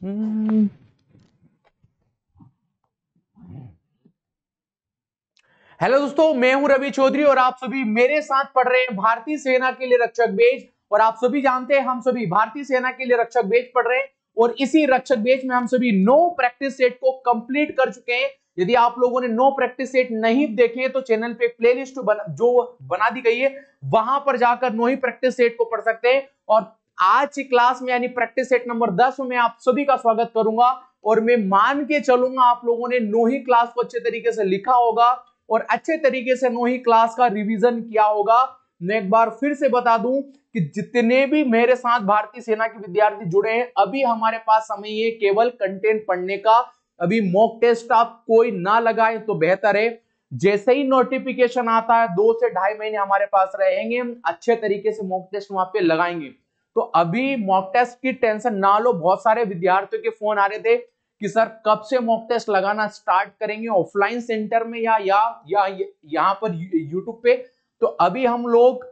Hello दोस्तों, मैं हूं रवि चौधरी और आप सभी मेरे साथ पढ़ रहे हैं भारतीय सेना के लिए रक्षक बेज। और आप सभी जानते हैं हम सभी भारतीय सेना के लिए रक्षक बेज पढ़ रहे हैं और इसी रक्षक बेज में हम सभी 9 प्रैक्टिस सेट को कंप्लीट कर चुके हैं। यदि आप लोगों ने 9 प्रैक्टिस सेट नहीं देखे तो चैनल पे एक प्लेलिस्ट जो बना दी गई है वहां पर जाकर 9 ही प्रैक्टिस सेट को पढ़ सकते हैं। और आज की क्लास में यानी प्रैक्टिस सेट नंबर 10 में आप सभी का स्वागत करूंगा और मैं मान के चलूंगा आप लोगों ने 9 ही क्लास को अच्छे तरीके से लिखा होगा और अच्छे तरीके से 9 ही क्लास का रिवीजन किया होगा। मैं एक बार फिर से बता दूं कि जितने भी मेरे साथ भारतीय सेना के विद्यार्थी जुड़े हैं, अभी हमारे पास समय है केवल कंटेंट पढ़ने का। अभी मॉक टेस्ट आप कोई ना लगाए तो बेहतर है। जैसे ही नोटिफिकेशन आता है 2 से 2.5 महीने हमारे पास रहेंगे, हम अच्छे तरीके से मॉक टेस्ट वहां पे लगाएंगे। तो अभी मॉक टेस्ट की टेंशन ना लो। बहुत सारे विद्यार्थियों के फोन आ रहे थे कि सर कब से मॉक टेस्ट लगाना स्टार्ट करेंगे, ऑफलाइन सेंटर में या यहाँ पर यूट्यूब पे। तो अभी हम लोग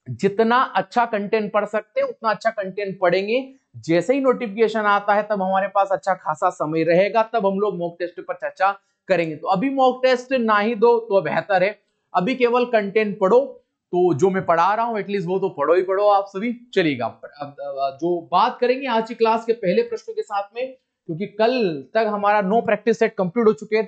जितना अच्छा कंटेंट पढ़ सकते हैं उतना अच्छा कंटेंट पढ़ेंगे। जैसे ही नोटिफिकेशन आता है तब हमारे पास अच्छा खासा समय रहेगा, तब हम लोग मॉक टेस्ट पर चर्चा करेंगे। तो अभी मॉक टेस्ट ना ही दो तो बेहतर है, अभी केवल कंटेंट पढ़ो। तो जो मैं पढ़ा रहा हूं एटलीस्ट वो तो पढ़ो ही पढ़ो आप सभी। चलिएगा अब जो बात करेंगे आज की क्लास के पहले प्रश्न के साथ में, क्योंकि कल तक हमारा 9 प्रैक्टिस सेट कंप्लीट हो चुके हैं।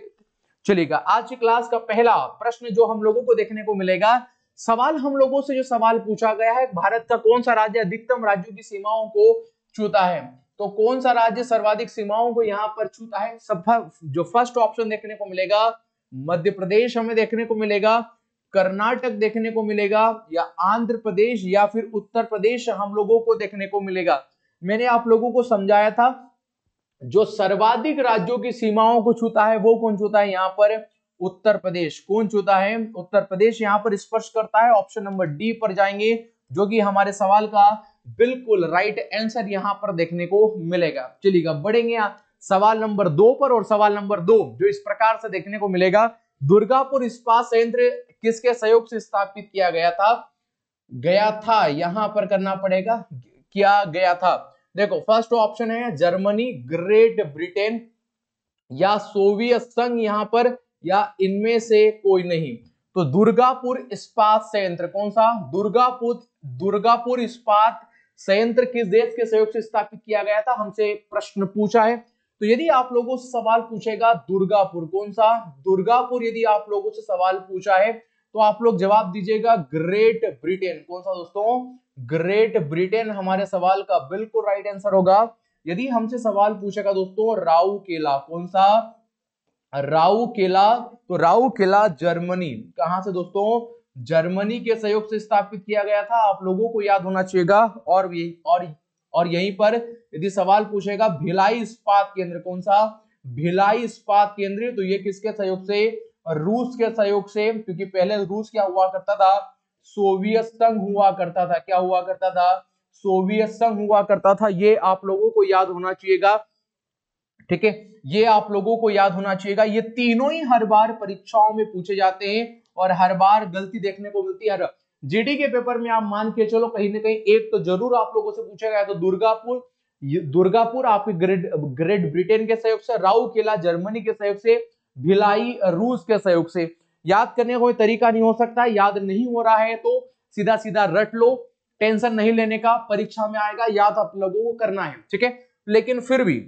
चलिएगा आज की क्लास का पहला प्रश्न जो हम लोगों को देखने को मिलेगा, सवाल हम लोगों से जो सवाल पूछा गया है, भारत का कौन सा राज्य अधिकतम राज्यों की सीमाओं को छूता है। तो कौन सा राज्य सर्वाधिक सीमाओं को यहाँ पर छूता है। सब जो फर्स्ट ऑप्शन देखने को मिलेगा, मध्य प्रदेश हमें देखने को मिलेगा, कर्नाटक देखने को मिलेगा, या आंध्र प्रदेश या फिर उत्तर प्रदेश हम लोगों को देखने को मिलेगा। मैंने आप लोगों को समझाया था जो सर्वाधिक राज्यों की सीमाओं को छूता है वो कौन छूता है, यहाँ पर उत्तर प्रदेश। कौन छूता है, उत्तर प्रदेश यहाँ पर स्पर्श करता है। ऑप्शन नंबर डी पर जाएंगे जो कि हमारे सवाल का बिल्कुल राइट आंसर यहाँ पर देखने को मिलेगा। चलिएगा बढ़ेंगे सवाल नंबर 2 पर। और सवाल नंबर 2 जो इस प्रकार से देखने को मिलेगा, दुर्गापुर इस्पात संयंत्र किसके सहयोग से स्थापित गया था यहां पर करना पड़ेगा, किया गया था। देखो फर्स्ट ऑप्शन है जर्मनी, ग्रेट ब्रिटेन या सोवियत संघ यहां पर, या इनमें से कोई नहीं। तो दुर्गापुर इस्पात संयंत्र कौन सा, दुर्गापुर इस्पात संयंत्र किस देश के सहयोग से स्थापित किया गया था, हमसे प्रश्न पूछा है। तो यदि आप लोगों से सवाल पूछेगा दुर्गापुर कौन सा, दुर्गापुर यदि आप लोगों से सवाल पूछा है तो आप लोग जवाब दीजिएगा ग्रेट ब्रिटेन। कौन सा दोस्तों, ग्रेट ब्रिटेन हमारे सवाल का बिल्कुल राइट आंसर होगा। यदि हमसे सवाल पूछेगा दोस्तों राउरकेला, कौन सा, राउरकेला, तो राउरकेला जर्मनी, कहां से दोस्तों, जर्मनी के सहयोग से स्थापित किया गया था। आप लोगों को याद होना चाहिएगा। और यहीं पर यदि सवाल पूछेगा भिलाई इस्पात केंद्र, कौन सा, भिलाई इस्पात केंद्र, तो ये किसके सहयोग से, रूस के सहयोग से। क्योंकि पहले रूस क्या हुआ करता था, सोवियत संघ हुआ करता था। क्या हुआ करता था, सोवियत संघ हुआ करता था। ये आप लोगों को याद होना चाहिएगा, ठीक है, ये आप लोगों को याद होना चाहिएगा। ये तीनों ही हर बार परीक्षाओं में पूछे जाते हैं और हर बार गलती देखने को मिलती है। जीडी के पेपर में आप मान के चलो कहीं ना कहीं एक तो जरूर आप लोगों से पूछा गया। तो दुर्गापुर आपके ग्रेट ब्रिटेन के सहयोग से, राउरकेला जर्मनी के सहयोग से, भिलाई रूस के सहयोग से। याद करने का कोई तरीका नहीं हो सकता, याद नहीं हो रहा है तो सीधा सीधा रट लो, टेंशन नहीं लेने का, परीक्षा में आएगा, याद आप लोगों को करना है, ठीक है। लेकिन फिर भी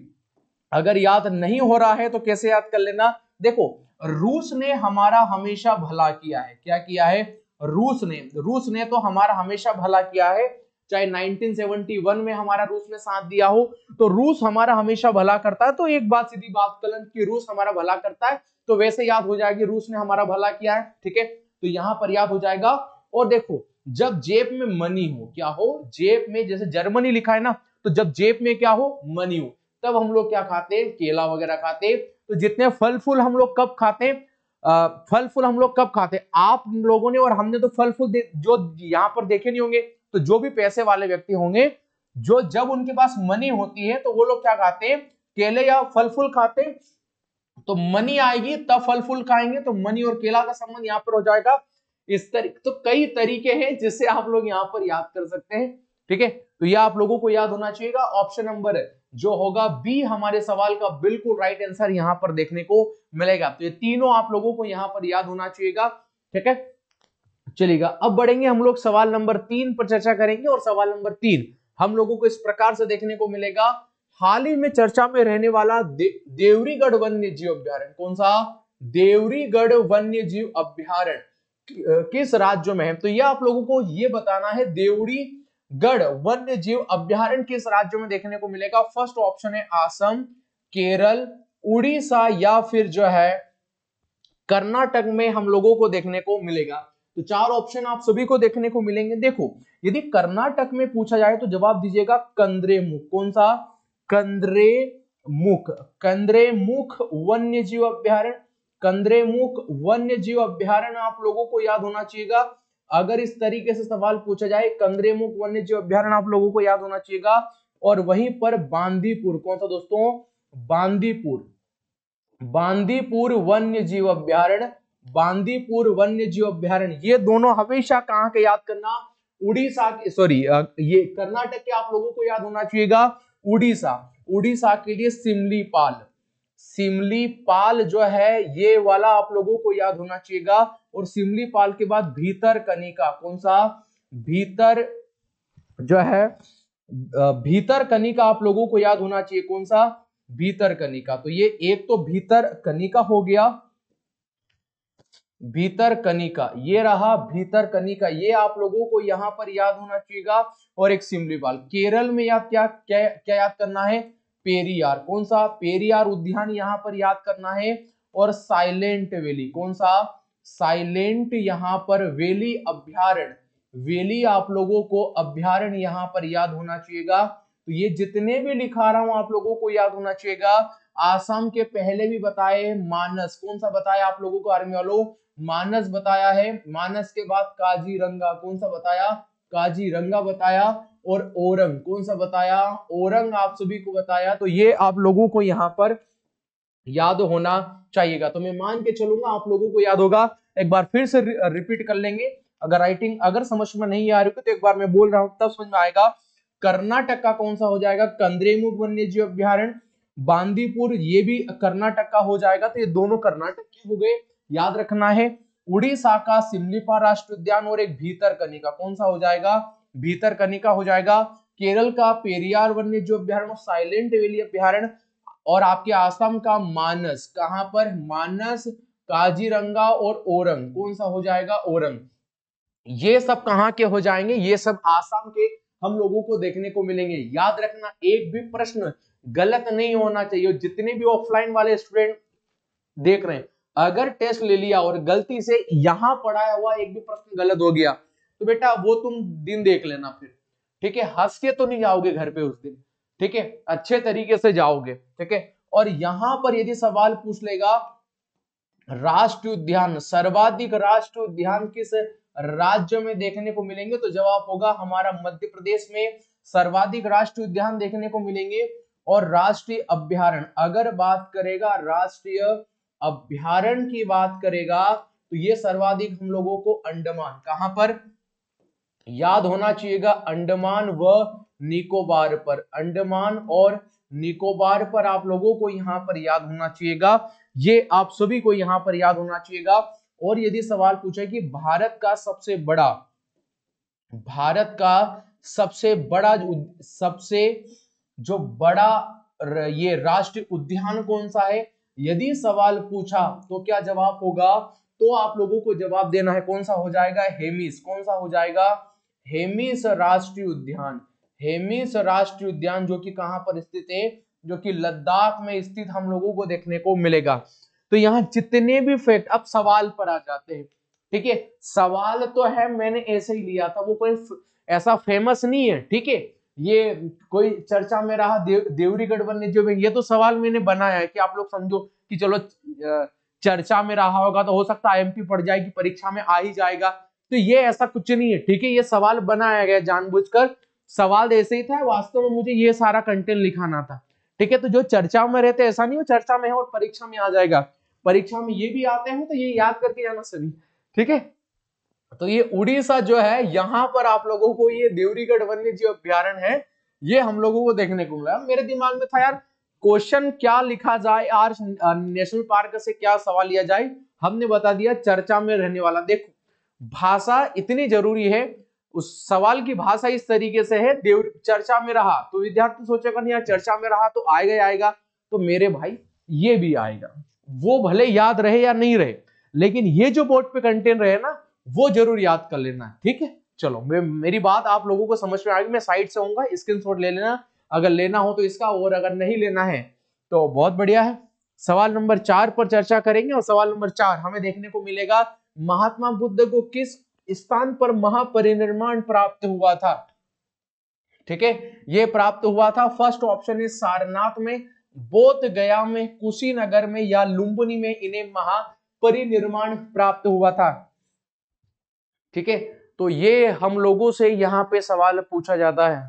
अगर याद नहीं हो रहा है तो कैसे याद कर लेना। देखो रूस ने हमारा हमेशा भला किया है। क्या किया है, रूस ने तो हमारा हमेशा भला किया है। चाहे 1971 में हमारा रूस ने साथ दिया हो, तो रूस हमारा हमेशा भला करता है। तो एक बात सीधी बात कलन कि रूस हमारा भला करता है, तो वैसे याद हो जाएगी रूस ने हमारा भला किया है, ठीक है। तो यहां पर याद हो जाएगा। और देखो जब जेब में मनी हो, क्या हो, जेब में, जैसे जर्मनी लिखा है ना, तो जब जेब में क्या हो, मनी हो, तब हम लोग क्या खाते, केला वगैरह खाते। तो जितने फल फूल हम लोग कब खाते, फल फूल हम लोग कब खाते, आप लोगों ने और हमने तो फल फूल जो यहाँ पर देखे नहीं होंगे। तो जो भी पैसे वाले व्यक्ति होंगे, जो जब उनके पास मनी होती है तो वो लोग क्या खाते हैं, केले या फल फूल खाते। तो मनी आएगी तब फल फूल खाएंगे, तो मनी और केला का संबंध यहाँ पर हो जाएगा। इस तरीके तो कई तरीके हैं जिससे आप लोग यहाँ पर याद कर सकते हैं। ठीक है, तो ये आप लोगों को याद होना चाहिएगा। ऑप्शन नंबर जो होगा बी हमारे सवाल का बिल्कुल राइट आंसर यहां पर देखने को मिलेगा। तो ये तीनों आप लोगों को यहां पर याद होना चाहिएगा। ठीक है, चलिएगा अब बढ़ेंगे हम लोग सवाल नंबर 3 पर चर्चा करेंगे। और सवाल नंबर 3 हम लोगों को इस प्रकार से देखने को मिलेगा, हाल ही में चर्चा में रहने वाला देवरीगढ़ वन्य जीव अभ्यारण्य, कौन सा? देवरीगढ़ वन्य जीव अभ्यारण्य किस राज्य में है? तो ये आप लोगों को ये बताना है, देवरीगढ़ वन्य जीव अभ्यारण्य किस राज्य में देखने को मिलेगा। फर्स्ट ऑप्शन है असम, केरल, उड़ीसा या फिर जो है कर्नाटक में हम लोगों को देखने को मिलेगा। तो चार ऑप्शन आप सभी को देखने को मिलेंगे। देखो, यदि कर्नाटक में पूछा जाए तो जवाब दीजिएगा कंद्रेमुख, कौन सा? कंद्रेमुख, कंद्रेमुख वन्य जीव अभ्यारण्य, कंद्रेमुख वन्य जीव अभ्यारण्य आप लोगों को याद होना चाहिएगा। अगर इस तरीके से सवाल पूछा जाए, कंद्रेमुख वन्य जीव अभ्यारण्य आप लोगों को याद होना चाहिएगा। और वहीं पर बांदीपुर, कौन सा दोस्तों? बांदीपुर, बांदीपुर वन्य जीव अभ्यारण्य, बांदीपुर वन्य जीव अभ्यारण्य, ये दोनों हमेशा कहां के याद करना? उड़ीसा के, सॉरी ये कर्नाटक के आप लोगों को याद होना चाहिएगा। उड़ीसा, उड़ीसा के लिए सिमलीपाल, सिमलीपाल जो है ये वाला आप लोगों को याद होना चाहिएगा। और सिमलीपाल के बाद भीतरकनिका, कौन सा? भीतर जो है भीतरकनिका आप लोगों को याद होना चाहिए, कौन सा? भीतरकनिका। तो ये एक तो भीतरकनिका हो गया, भीतरकनिका ये रहा, भीतरकनिका ये आप लोगों को यहां पर याद होना चाहिएगा। और एक सिमलीपाल। केरल में याद क्या क्या क्या याद करना है? पेरियार, कौन सा? पेरियार उद्यान यहां पर याद करना है। और साइलेंट वैली, कौन सा? साइलेंट यहां पर वैली अभ्यारण्य, वैली आप लोगों को अभ्यारण्य यहां पर याद होना चाहिएगा। तो ये जितने भी लिखा रहा हूं आप लोगों को याद होना चाहिएगा। आसाम के पहले भी बताए, मानस, कौन सा बताया आप लोगों को आर्मी वालों? मानस बताया है। मानस के बाद काजीरंगा, कौन सा बताया? काजीरंगा बताया। और ओरंग, कौन सा बताया? ओरंग आप सभी को बताया। तो ये आप लोगों को यहां पर याद होना चाहिएगा। तो मैं मान के चलूंगा आप लोगों को याद होगा। एक बार फिर से रिपीट कर लेंगे। अगर राइटिंग अगर समझ में नहीं आ रही तो एक बार मैं बोल रहा हूं तब समझ में आएगा। कर्नाटक का कौन सा हो जाएगा? कंद्रेमुख वन्य जीव अभ्यारण्य। बांदीपुर ये भी कर्नाटक का हो जाएगा। तो ये दोनों कर्नाटक के हो गए, याद रखना है। उड़ीसा का सिमलीपाल राष्ट्रीय उद्यान और एक भीतरकनिका, कौन सा हो जाएगा? भीतरकनिका हो जाएगा। केरल का पेरियार वन्य जीव अभ्यारण्य, साइलेंट वैली अभ्यारण्य। और आपके आसाम का मानस, कहां पर? मानस, काजीरंगा और ओरंग, कौन सा हो जाएगा? ओरंग। ये सब कहां के हो जाएंगे? ये सब आसाम के हम लोगों को देखने को मिलेंगे। याद रखना, एक भी प्रश्न गलत नहीं होना चाहिए। जितने भी ऑफलाइन वाले स्टूडेंट देख रहे हैं, अगर टेस्ट ले लिया और गलती से यहां पढ़ाया हुआ एक भी प्रश्न गलत हो गया तो बेटा वो तुम दिन देख लेना फिर। ठीक है, हंस के तो नहीं जाओगे घर पे उस दिन। ठीक है, अच्छे तरीके से जाओगे। ठीक है, और यहां पर यदि सवाल पूछ लेगा राष्ट्रीय उद्यान, सर्वाधिक राष्ट्रीय उद्यान किस राज्य में देखने को मिलेंगे, तो जवाब होगा हमारा मध्य प्रदेश में सर्वाधिक राष्ट्रीय उद्यान देखने को मिलेंगे। और राष्ट्रीय अभ्यारण्य, अगर बात करेगा राष्ट्रीय अभ्यारण्य की बात करेगा तो ये सर्वाधिक हम लोगों को अंडमान, कहां पर याद होना चाहिएगा? अंडमान व निकोबार पर, अंडमान और निकोबार पर आप लोगों को यहां पर याद होना चाहिएगा। ये आप सभी को यहां पर याद होना चाहिएगा। और यदि सवाल पूछे कि भारत का सबसे बड़ा, भारत का सबसे बड़ा सबसे जो बड़ा ये राष्ट्रीय उद्यान कौन सा है, यदि सवाल पूछा तो क्या जवाब होगा? तो आप लोगों को जवाब देना है, कौन सा हो जाएगा? हेमिस, कौन सा हो जाएगा? हेमिस राष्ट्रीय उद्यान, हेमिस राष्ट्रीय उद्यान जो कि कहां पर स्थित है? जो कि लद्दाख में स्थित हम लोगों को देखने को मिलेगा। तो यहाँ जितने भी फैक्ट, अब सवाल पर आ जाते हैं। ठीक है, सवाल तो है मैंने ऐसे ही लिया था, वो कोई ऐसा फेमस नहीं है। ठीक है, ये कोई चर्चा में रहा देवरीगढ़ वन्य जीव, ये तो सवाल मैंने बनाया है कि आप लोग समझो कि चलो चर्चा में रहा होगा तो हो सकता है आईएमपी पड़ जाएगी, परीक्षा में आ ही जाएगा। तो ये ऐसा कुछ नहीं है। ठीक है, ये सवाल बनाया गया जानबूझकर, सवाल ऐसे ही था, वास्तव में मुझे ये सारा कंटेंट लिखाना था। ठीक है, तो जो चर्चा में रहते ऐसा नहीं हो चर्चा में है और परीक्षा में आ जाएगा, परीक्षा में ये भी आते हैं तो ये याद करके जाना सभी। ठीक है, तो ये उड़ीसा जो है, यहां पर आप लोगों को ये देवरीगढ़ वन्य जीव अभ्यारण्य है, ये हम लोगों को देखने को मिला। मेरे दिमाग में था यार क्वेश्चन क्या लिखा जाए, आज नेशनल पार्क से क्या सवाल लिया जाए। हमने बता दिया चर्चा में रहने वाला। देखो भाषा इतनी जरूरी है, उस सवाल की भाषा इस तरीके से है, देव चर्चा में रहा तो विद्यार्थी सोचेगा नहीं यार चर्चा में रहा तो आएगा ही आएगा, तो मेरे भाई ये भी आएगा। वो भले याद रहे या नहीं रहे, लेकिन ये जो बोर्ड पे कंटेंट रहे ना वो जरूर याद कर लेना, ठीक है। चलो मेरी बात आप लोगों को समझ में आ गई। मैं साइड से होऊंगा, स्क्रीनशॉट ले लेना अगर लेना हो तो इसका, और अगर नहीं लेना है तो बहुत बढ़िया है। सवाल नंबर 4 पर चर्चा करेंगे, और सवाल नंबर 4 हमें देखने को मिलेगा महात्मा बुद्ध को किस स्थान पर महापरिनिर्वाण प्राप्त हुआ था। ठीक है, ये प्राप्त हुआ था, फर्स्ट ऑप्शन है सारनाथ में, बोध गया में, कुशीनगर में या लुम्बिनी में इन्हें महापरिनिर्वाण प्राप्त हुआ था। ठीक है, तो ये हम लोगों से यहाँ पे सवाल पूछा जाता है।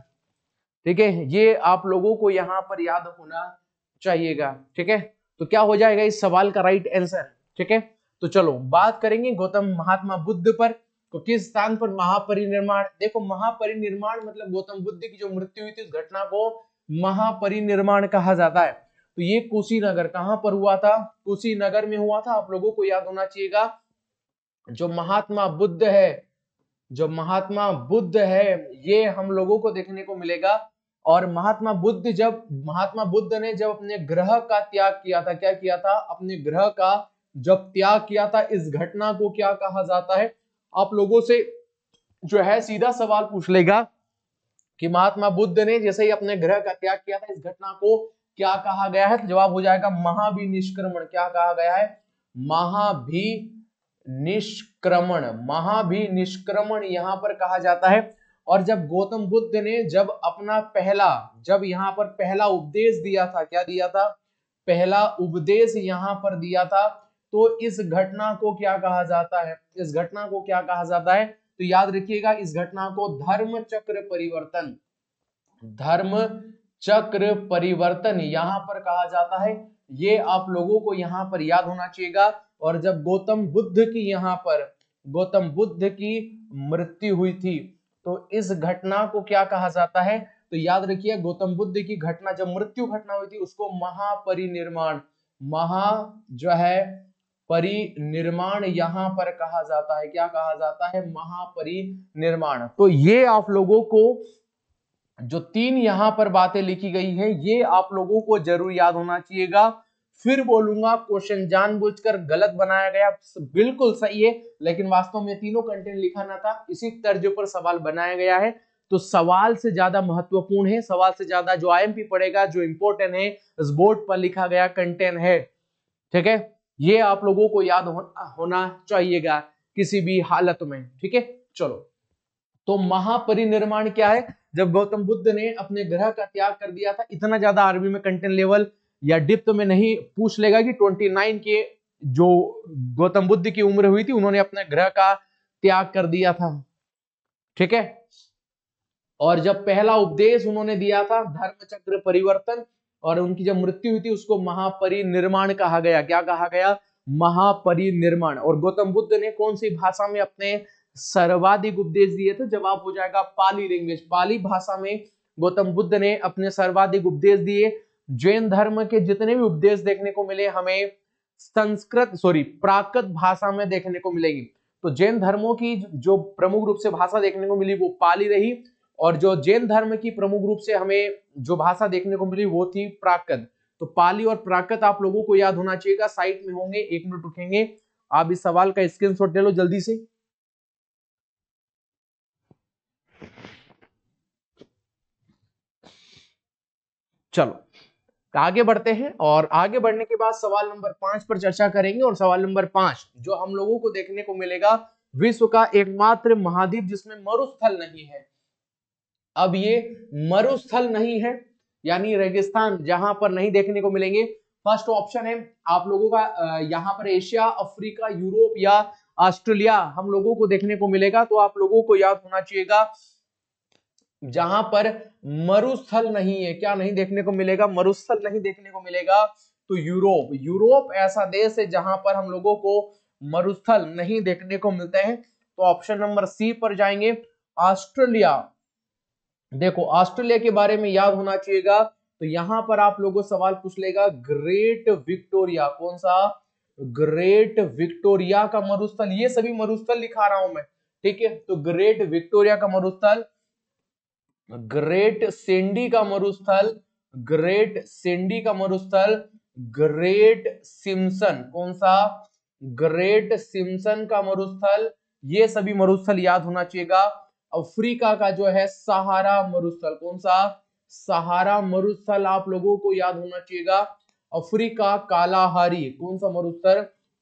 ठीक है, ये आप लोगों को यहाँ पर याद होना चाहिएगा। ठीक है, तो क्या हो जाएगा इस सवाल का राइट आंसर। ठीक है, तो चलो बात करेंगे गौतम महात्मा बुद्ध पर, तो किस स्थान पर महापरिनिर्वाण। देखो महापरिनिर्वाण मतलब गौतम बुद्ध की जो मृत्यु हुई थी उस घटना को महापरिनिर्वाण कहा जाता है। तो ये कुशीनगर कहां पर हुआ था, कुशीनगर में हुआ था। आप लोगों को याद होना चाहिएगा जो महात्मा बुद्ध है, जो महात्मा बुद्ध है ये हम लोगों को देखने को मिलेगा। और महात्मा बुद्ध ने जब अपने ग्रह का त्याग किया था, क्या किया था, अपने ग्रह का जब त्याग किया था, इस घटना को क्या कहा जाता है। आप लोगों से जो है सीधा सवाल पूछ लेगा कि महात्मा बुद्ध ने जैसे ही अपने ग्रह का त्याग किया था, इस घटना को क्या कहा गया है, तो जवाब हो जाएगा महाभिनिष्क्रमण। क्या कहा गया है, महाभिनिष्क्रमण। महाभिनिष्क्रमण यहां पर कहा जाता है। और जब गौतम बुद्ध ने जब यहाँ पर पहला उपदेश दिया था, क्या दिया था, पहला उपदेश यहाँ पर दिया था, तो इस घटना को क्या कहा जाता है, इस घटना को क्या कहा जाता है, तो याद रखिएगा इस घटना को धर्म चक्र परिवर्तन, धर्म चक्र परिवर्तन यहां पर कहा जाता है। ये आप लोगों को यहां पर याद होना चाहिएगा। और जब गौतम बुद्ध की मृत्यु हुई थी, तो इस घटना को क्या कहा जाता है, तो याद रखिए गौतम बुद्ध की घटना, जब मृत्यु घटना हुई थी उसको महापरिनिर्वाण, जो है परिनिर्वाण यहां पर कहा जाता है। क्या कहा जाता है, महापरिनिर्वाण। तो ये आप लोगों को जो 3 यहां पर बातें लिखी गई है ये आप लोगों को जरूर याद होना चाहिएगा। फिर बोलूंगा क्वेश्चन जानबूझकर गलत बनाया गया, बिल्कुल सही है, लेकिन वास्तव में तीनों कंटेंट लिखा ना था, इसी तर्ज पर सवाल बनाया गया है। तो सवाल से ज्यादा महत्वपूर्ण है, सवाल से ज्यादा जो आईएमपी पड़ेगा, जो इंपॉर्टेंट है, इस बोर्ड पर लिखा गया कंटेंट है। ठीक है, ये आप लोगों को याद होना चाहिएगा किसी भी हालत में। ठीक है, चलो तो महापरिनिर्वाण क्या है, जब गौतम बुद्ध ने अपने ग्रह का त्याग कर दिया था। इतना ज्यादा आरबी में कंटेंट लेवल या डिप्थ में नहीं पूछ लेगा कि 29 के जो गौतम बुद्ध की उम्र हुई थी उन्होंने अपने ग्रह का त्याग कर दिया था। ठीक है, और जब पहला उपदेश उन्होंने दिया था धर्म चक्र परिवर्तन, और उनकी जब मृत्यु हुई थी उसको महापरिनिर्वाण कहा गया। क्या कहा गया, महापरिनिर्वाण। और गौतम बुद्ध ने कौन सी भाषा में अपने सर्वाधिक उपदेश दिए थे, जवाब हो जाएगा पाली लैंग्वेज, पाली भाषा में गौतम बुद्ध ने अपने सर्वाधिक उपदेश दिए। जैन धर्म के जितने भी उपदेश देखने को मिले हमें प्राकृत भाषा में देखने को मिलेगी। तो जैन धर्मों की जो प्रमुख रूप से भाषा देखने को मिली वो पाली रही, और जो जैन धर्म की प्रमुख रूप से हमें जो भाषा देखने को मिली वो थी प्राकृत। तो पाली और प्राकृत आप लोगों को याद होना चाहिएगा, साइट में होंगे, 1 मिनट रुकेंगे, आप इस सवाल का स्क्रीनशॉट ले लो जल्दी से। चलो आगे बढ़ते हैं, और आगे बढ़ने के बाद सवाल नंबर 5 पर चर्चा करेंगे। और सवाल नंबर 5 जो हम लोगों को देखने को मिलेगा, विश्व का एकमात्र महाद्वीप जिसमें मरुस्थल नहीं है। अब ये मरुस्थल नहीं है यानी रेगिस्तान जहां पर नहीं देखने को मिलेंगे। फर्स्ट ऑप्शन है आप लोगों का यहां पर एशिया, अफ्रीका, यूरोप या ऑस्ट्रेलिया हम लोगों को देखने को मिलेगा। तो आप लोगों को याद होना चाहिएगा जहां पर मरुस्थल नहीं है, क्या नहीं देखने को मिलेगा, मरुस्थल नहीं देखने को मिलेगा, तो यूरोप। यूरोप ऐसा देश है जहां पर हम लोगों को मरुस्थल नहीं देखने को मिलते हैं। तो ऑप्शन नंबर सी पर जाएंगे, ऑस्ट्रेलिया। देखो ऑस्ट्रेलिया के बारे में याद होना चाहिएगा, तो यहां पर आप लोगों को सवाल पूछ लेगा ग्रेट विक्टोरिया, कौन सा, ग्रेट विक्टोरिया का मरुस्थल, ये सभी मरुस्थल लिखा रहा हूं मैं, ठीक है। तो ग्रेट विक्टोरिया का मरुस्थल, ग्रेट सेंडी का मरुस्थल, ग्रेट सेंडी का मरुस्थल, ग्रेट सिम्पसन, कौन सा, ग्रेट सिम्पसन का मरुस्थल, ये सभी मरुस्थल याद होना चाहिएगा। अफ्रीका का जो है सहारा मरुस्थल, कौन सा, सहारा मरुस्थल आप लोगों को याद होना चाहिएगा। अफ्रीका कालाहारी, कौन सा मरुस्थल,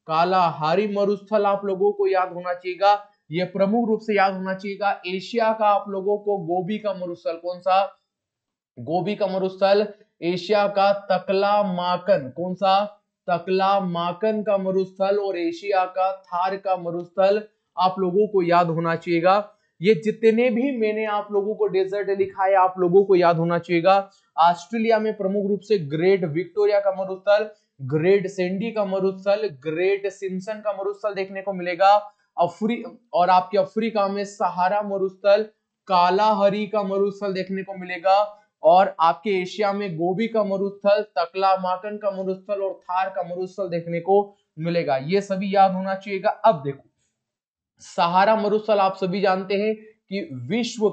कालाहारी मरुस्थल आप लोगों को याद होना चाहिएगा, ये प्रमुख रूप से याद होना चाहिएगा। एशिया का आप लोगों को गोबी का मरुस्थल, कौन सा, गोबी का मरुस्थल। एशिया का तकला माकन, कौन सा, तकला माकन का मरुस्थल। और एशिया का थार का मरुस्थल आप लोगों को याद होना चाहिएगा। ये जितने भी मैंने आप लोगों को डेजर्ट लिखा है आप लोगों को याद होना चाहिएगा। ऑस्ट्रेलिया में प्रमुख रूप से ग्रेट विक्टोरिया का मरुस्थल, ग्रेट सेंडी का मरुस्थल, ग्रेट सिम्पसन का मरुस्थल देखने को मिलेगा। और आपके अफ्रीका में सहारा मरुस्थल, कालाहरी का मरुस्थल देखने को मिलेगा। और आपके एशिया में गोबी का मरुस्थल, तकला माकन का मरुस्थल और थार का मरुस्थल देखने को मिलेगा। ये सभी याद होना चाहिएगा। अब देखो सहारा मरुस्थल आप सभी जानते हैं कि विश्व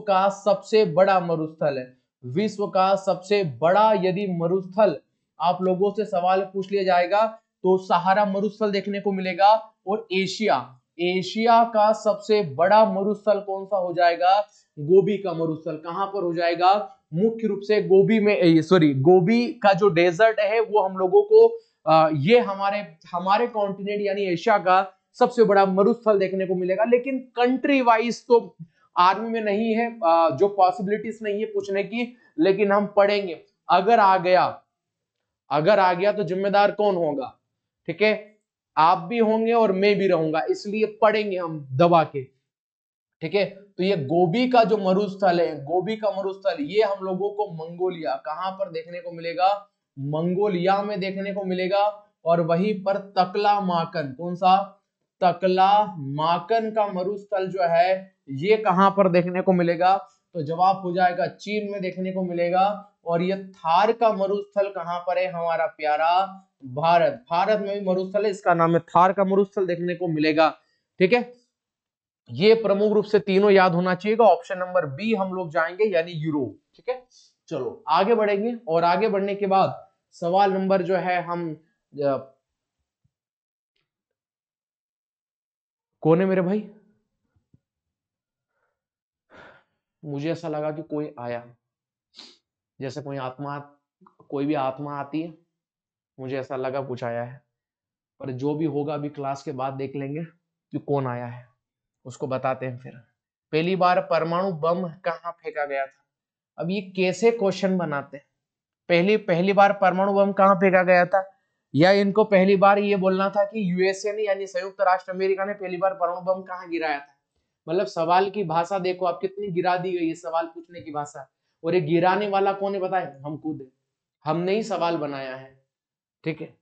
का सबसे बड़ा मरुस्थल है। विश्व का सबसे बड़ा यदि मरुस्थल आप लोगों से सवाल पूछ लिया जाएगा तो सहारा मरुस्थल देखने को मिलेगा। और एशिया का सबसे बड़ा मरुस्थल कौन सा हो जाएगा, गोबी का मरुस्थल। कहां पर हो जाएगा, मुख्य रूप से गोबी का जो डेजर्ट है वो हम लोगों को ये हमारे कॉन्टिनेंट यानी एशिया का सबसे बड़ा मरुस्थल देखने को मिलेगा। लेकिन कंट्री वाइज तो आर्मी में नहीं है, जो पॉसिबिलिटीज नहीं है पूछने की, लेकिन हम पढ़ेंगे। अगर आ गया तो जिम्मेदार कौन होगा, ठीक है, आप भी होंगे और मैं भी रहूंगा, इसलिए पढ़ेंगे हम दबा के, ठीक है। तो ये गोबी का जो मरुस्थल है, गोबी का मरुस्थल, ये हम लोगों को मंगोलिया, कहां पर देखने को मिलेगा, मंगोलिया में देखने को मिलेगा। और वहीं पर तकला माकन, कौन सा, तकला माकन का मरुस्थल जो है ये कहां पर देखने को मिलेगा, तो जवाब हो जाएगा चीन में देखने को मिलेगा। और ये थार का मरुस्थल कहां पर है, हमारा प्यारा भारत में भी मरुस्थल है, इसका नाम है थार का मरुस्थल देखने को मिलेगा, ठीक है। ये प्रमुख रूप से तीनों याद होना चाहिए। ऑप्शन नंबर बी हम लोग जाएंगे यानी यूरोप, ठीक है। चलो आगे बढ़ेंगे और आगे बढ़ने के बाद सवाल नंबर जो है हम कौन है मेरे भाई, मुझे ऐसा लगा कि कोई आया, जैसे कोई भी आत्मा आती है, मुझे ऐसा लगा कुछ आया है। पर जो भी होगा अभी क्लास के बाद देख लेंगे कि कौन आया है, उसको बताते हैं। फिर पहली बार परमाणु बम कहाँ फेंका गया था, अब ये कैसे क्वेश्चन बनाते हैं, पहली बार परमाणु बम कहाँ फेंका गया था, या इनको पहली बार ये बोलना था कि यूएसए ने यानी संयुक्त राष्ट्र अमेरिका ने पहली बार परमाणु बम कहाँ गिराया था। मतलब सवाल की भाषा देखो आप कितनी गिरा दी गई है, सवाल पूछने की भाषा। और ये गिराने वाला कौन है बताए, हम खुद है, हमने ही सवाल बनाया है, ठीक है।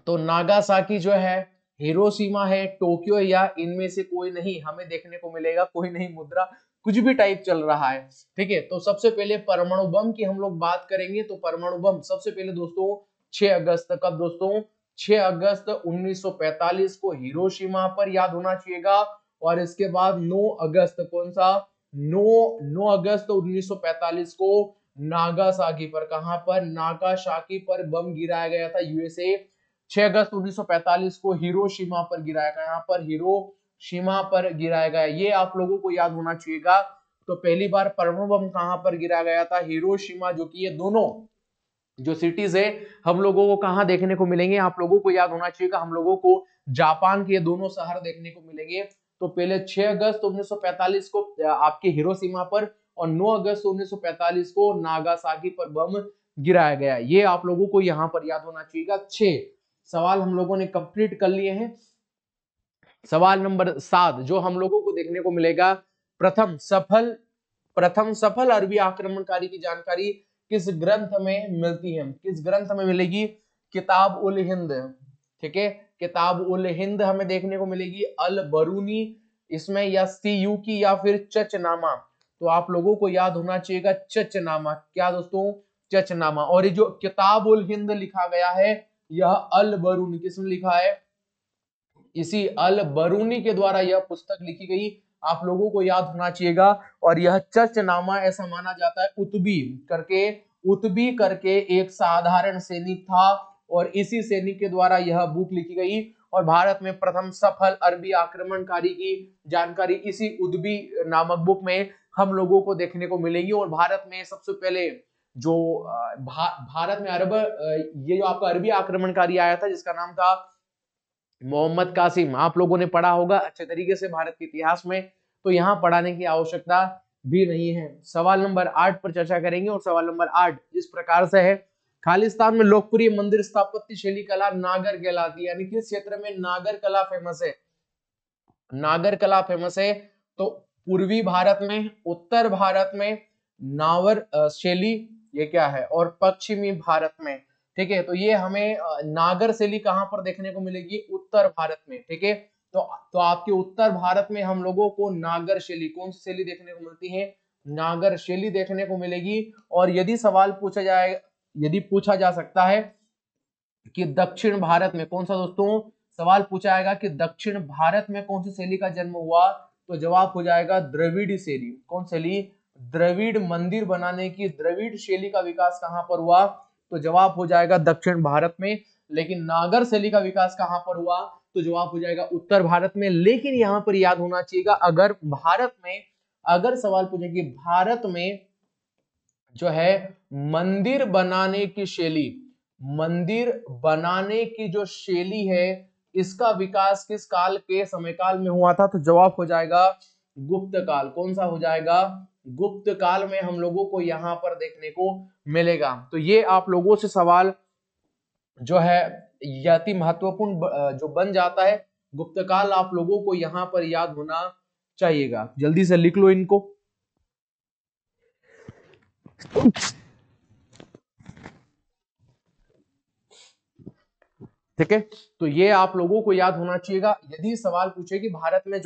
तो नागासाकी जो है, हिरोशिमा है, टोक्यो, या इनमें से कोई नहीं हमें देखने को मिलेगा, कोई नहीं मुद्रा, कुछ भी टाइप चल रहा है, ठीक है। तो सबसे पहले परमाणु बम की हम लोग बात करेंगे। तो परमाणु बम सबसे पहले दोस्तों 6 अगस्त, कब दोस्तों, 6 अगस्त 1945 को हिरोशिमा पर याद होना चाहिएगा। और इसके बाद 9 अगस्त, कौन सा, 9 अगस्त 1945 को नागासाकी पर, कहां पर, नागासाकी पर बम गिराया गया था यूएसए। 6 अगस्त 1945 को हिरोशिमा पर गिराया गया, यहाँ पर हिरोशिमा पर गिराया गया, ये आप लोगों को याद होना चाहिएगा। तो पहली बार परमाणु बम कहां पर गिराया गया था, हिरोशिमा, जो कि ये दोनों जो सिटीज है हम लोगों को कहां देखने को मिलेंगे, आप लोगों को याद होना चाहिए, हम लोगों को जापान के दोनों शहर देखने को मिलेंगे। तो पहले 6 अगस्त 1945 को आपके हिरोशिमा पर, और 9 अगस्त 1945 को नागासाकी पर बम गिराया गया, ये आप लोगों को यहां पर याद होना चाहिए। 6 सवाल हम लोगों ने कंप्लीट कर लिए हैं। सवाल नंबर 7 जो हम लोगों को देखने को मिलेगा, प्रथम सफल अरबी आक्रमणकारी की जानकारी किस ग्रंथ में मिलती है, किस ग्रंथ में मिलेगी, किताब उल हिंद, ठीक है, किताब उल हिंद हमें देखने को मिलेगी, अल बरूनी इसमें, या सीयू की, या फिर चचनामा। तो आप लोगों को याद होना चाहिएगा चचनामा। क्या दोस्तों? चचनामा। और ये जो किताब उल हिंद लिखा गया है, यह अल बरूनी किसने लिखा है? इसी अल बरूनी के द्वारा यह पुस्तक लिखी गई, आप लोगों को याद होना चाहिएगा। और यह चचनामा ऐसा माना जाता है, उतबी करके एक साधारण सैनिक था, और इसी सैनिक के द्वारा यह बुक लिखी गई। और भारत में प्रथम सफल अरबी आक्रमणकारी की जानकारी इसी उतबी नामक बुक में हम लोगों को देखने को मिलेगी। और भारत में सबसे पहले जो भारत में ये जो आपका अरबी आक्रमणकारी आया था, जिसका नाम था मोहम्मद कासिम, आप लोगों ने पढ़ा होगा अच्छे तरीके से भारत के इतिहास में, तो यहाँ पढ़ाने की आवश्यकता भी नहीं है। सवाल नंबर 8 पर चर्चा करेंगे, और सवाल नंबर 8 इस प्रकार से है, खालिस्तान में लोकप्रिय मंदिर स्थापत्य शैली कला नागर कहलाती है। यानी किस क्षेत्र में नागर कला फेमस है? नागर कला फेमस है। तो पूर्वी भारत में, उत्तर भारत में नावर शैली ये क्या है, और पश्चिमी भारत में, ठीक है। तो ये हमें नागर शैली कहां पर देखने को मिलेगी? उत्तर भारत में, ठीक है। तो आपके उत्तर भारत में हम लोगों को नागर शैली, कौन सी शैली देखने को मिलती है? नागर शैली देखने को मिलेगी। और यदि सवाल पूछा जाए, यदि पूछा जा सकता है कि दक्षिण भारत में कौन सा, दोस्तों सवाल पूछा जाएगा कि दक्षिण भारत में कौन सी शैली का जन्म हुआ, तो जवाब हो जाएगा द्रविड़ शैली। कौन शैली? द्रविड़। मंदिर बनाने की द्रविड़ शैली का विकास कहां पर हुआ? तो जवाब हो जाएगा दक्षिण भारत में। लेकिन नागर शैली का विकास कहां पर हुआ? तो जवाब हो जाएगा उत्तर भारत में। लेकिन यहां पर याद होना चाहिएगा, अगर भारत में, अगर सवाल पूछे कि भारत में जो है मंदिर बनाने की शैली, मंदिर बनाने की जो शैली है, इसका विकास किस काल के समय काल में हुआ था? तो जवाब हो जाएगा गुप्त काल। कौन सा हो जाएगा? गुप्त काल में हम लोगों को यहां पर देखने को मिलेगा। तो ये आप लोगों से सवाल जो है अति महत्वपूर्ण जो बन जाता है, गुप्त काल आप लोगों को यहां पर याद होना चाहिएगा। जल्दी से लिख लो इनको। ठीक है, तो ये आप लोगों को याद होना चाहिएगा। यदि सवाल पूछे कि भारत में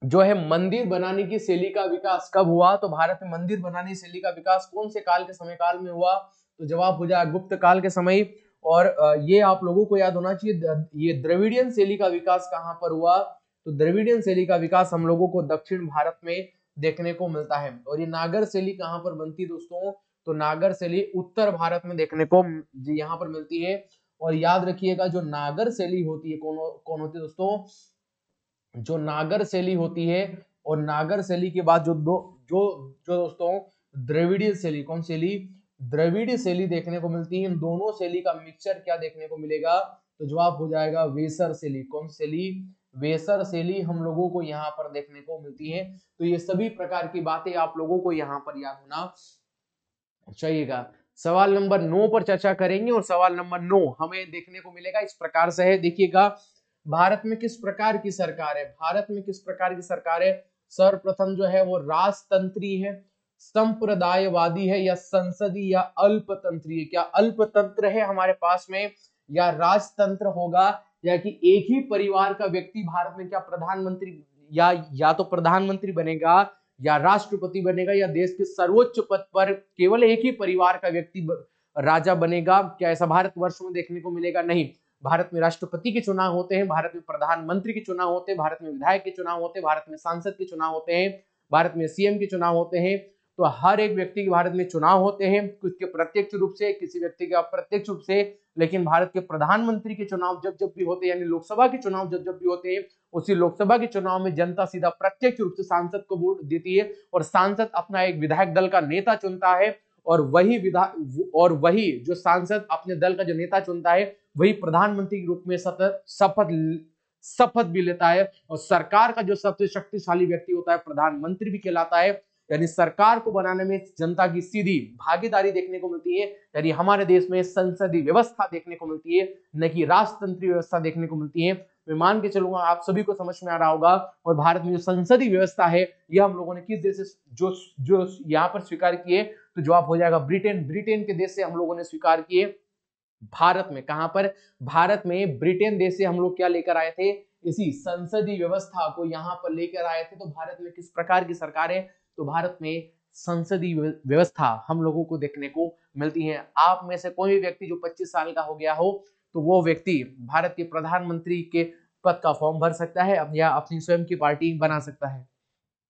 जो है मंदिर बनाने की शैली का विकास कब हुआ, तो भारत में मंदिर बनाने की शैली का विकास कौन से काल के समय काल में हुआ? तो जवाब हो जाएगा गुप्त काल के समय। और ये आप लोगों को याद होना चाहिए, ये द्रविडियन शैली का विकास कहां पर हुआ? तो द्रविडियन शैली का विकास हम लोगों को दक्षिण भारत में देखने को मिलता है। और ये नागर शैली कहां पर बनती है दोस्तों? तो नागर शैली उत्तर भारत में देखने को यहाँ पर मिलती है। और याद रखिएगा, जो नागर शैली होती है कौन होती है दोस्तों? जो नागर शैली होती है, और नागर शैली के बाद जो दोस्तों द्रविड़ीय शैली, कौन शैली? द्रविड़ शैली देखने को मिलती है। इन दोनों शैली का मिक्सचर क्या देखने को मिलेगा? तो जवाब हो जाएगा वेसर शैली। कौन शैली? वेसर शैली हम लोगों को यहाँ पर देखने को मिलती है। तो ये सभी प्रकार की बातें आप लोगों को यहाँ पर याद होना चाहिएगा। सवाल नंबर 9 पर चर्चा करेंगे, और सवाल नंबर 9 हमें देखने को मिलेगा इस प्रकार से है। देखिएगा, भारत में किस प्रकार की सरकार है? भारत में किस प्रकार की सरकार है? सर्वप्रथम जो है वो राजतंत्री है, संप्रदायवादी है, या संसदीय, या अल्पतंत्री है? क्या अल्पतंत्र है हमारे पास में, या राजतंत्र होगा, या कि एक ही परिवार का व्यक्ति भारत में क्या प्रधानमंत्री, या तो प्रधानमंत्री बनेगा, या राष्ट्रपति बनेगा, या देश के सर्वोच्च पद पर केवल एक ही परिवार का व्यक्ति राजा बनेगा? क्या ऐसा भारतवर्ष में देखने को मिलेगा? नहीं। भारत में राष्ट्रपति के चुनाव होते हैं, भारत में प्रधानमंत्री के चुनाव होते हैं, भारत में विधायक के चुनाव होते हैं, भारत में सांसद के चुनाव होते हैं, भारत में सीएम के चुनाव होते हैं। तो हर एक व्यक्ति के भारत में चुनाव होते हैं, कुछ के प्रत्यक्ष रूप से, किसी व्यक्ति के अप्रत्यक्ष रूप से। लेकिन भारत के प्रधानमंत्री के चुनाव जब भी होते हैं, यानी लोकसभा के चुनाव जब भी होते हैं, उसी लोकसभा के चुनाव में जनता सीधा प्रत्यक्ष रूप से सांसद को वोट देती है, और सांसद अपना एक विधायक दल का नेता चुनता है, और वही जो सांसद अपने दल का जो नेता चुनता है, वही प्रधानमंत्री के रूप में शपथ भी लेता है। और सरकार का जो सबसे शक्तिशाली व्यक्ति होता है, प्रधानमंत्री भी कहलाता है। यानी सरकार को बनाने में जनता की सीधी भागीदारी देखने को मिलती है। यानी हमारे देश में संसदीय व्यवस्था देखने को मिलती है, न कि राजतंत्रीय व्यवस्था देखने को मिलती है। मैं मान के चलूंगा आप सभी को समझ में आ रहा होगा। और भारत में जो संसदीय व्यवस्था है, यह हम लोगों ने किस देश से जो यहाँ पर स्वीकार किए? तो जवाब हो जाएगा ब्रिटेन के देश से हम लोगों ने स्वीकार किए। भारत में, कहां पर? भारत में ब्रिटेन देश से हम लोग क्या लेकर आए थे? इसी संसदीय व्यवस्था को यहां पर लेकर आए थे। तो भारत में किस प्रकार की सरकार है? तो भारत में संसदीय व्यवस्था हम लोगों को देखने को मिलती है। आप में से कोई भी व्यक्ति जो 25 साल का हो गया हो तो वो व्यक्ति भारत के प्रधानमंत्री के पद का फॉर्म भर सकता है या अपनी स्वयं की पार्टी बना सकता है।